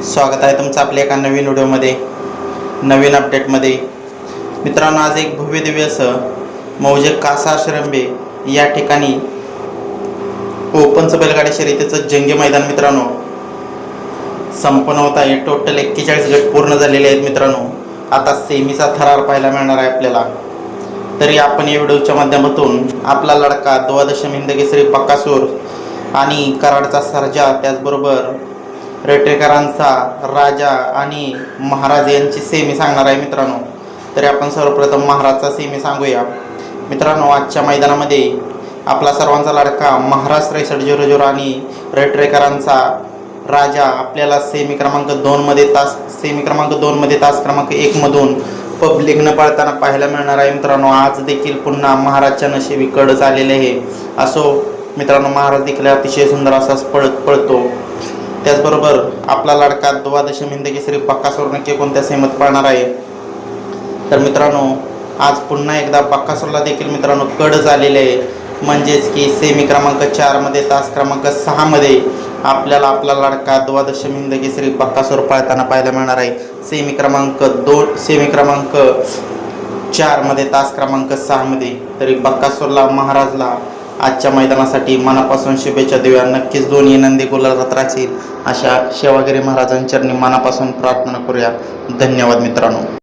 स्वागत आहे तुमचं आपल्या एका नवीन व्हिडिओमध्ये, नवीन अपडेटमध्ये। मित्रांनो, आज एक भव्य दिव्य असं मौजे कासार शिरंबे या ठिकाणी ओपनचं बैलगाडी शर्यतीचं जंगी मैदान मित्रांनो संपन्न होत आहे। टोटल 41 गट पूर्ण झालेले आहेत मित्रांनो। आता सेमीचा थरार पाहायला मिळणार आहे आपल्याला। तरी आपण या व्हिडिओच्या माध्यमातून आपला लडका द्वादशम हिंद केसरी बकासूर आणि कराडचा सर्जा, त्याचबरोबर रेटेकरांचा राजा आणि महाराज यांची सेमी सांगणार आहे मित्रांनो। तरी आपण सर्वप्रथम महाराजचा सेमी सांगूया मित्रांनो। आजच्या मैदानामध्ये आपला सर्वांचा लाडका महाराज 6300 आणि रेटेकरांचा राजा आपल्याला सेमी क्रमांक 2 मध्ये तास क्रमांक 1 मधून पब्लिकनं पळताना पाहायला मिळणार आहे मित्रांनो। आज देखील पुन्हा महाराजच्या नशिबी कडच आलेले आहे। असो मित्रांनो, महाराज देखील अतिशय सुंदर असाच पळतो। त्याचबरोबर आपला लाडका द्वादशम हिंद केसरी बकासूर नक्की कोणत्या सेमीत पळणार आहे तर मित्रांनो, आज पुन्हा एकदा बकासूरला देखील मित्रांनो कड झालेले आहे। म्हणजेच की सेमी क्रमांक 4 मध्ये तास क्रमांक 6 मध्ये आपल्याला आपला लाडका द्वादशम हिंद केसरी बकासूर पळताना पाहायला मिळणार आहे। सेमी क्रमांक 4 मध्ये तास क्रमांक 6 मध्ये। तरी बकासूरला महाराजला आजच्या मैदानासाठी मनापासून शुभेच्छा देऊया। नक्कीच दोन्ही नंदी गुलालात राहतील अशा सेवागिरी महाराजांचरणी मनापासून प्रार्थना करूया। धन्यवाद मित्रांनो।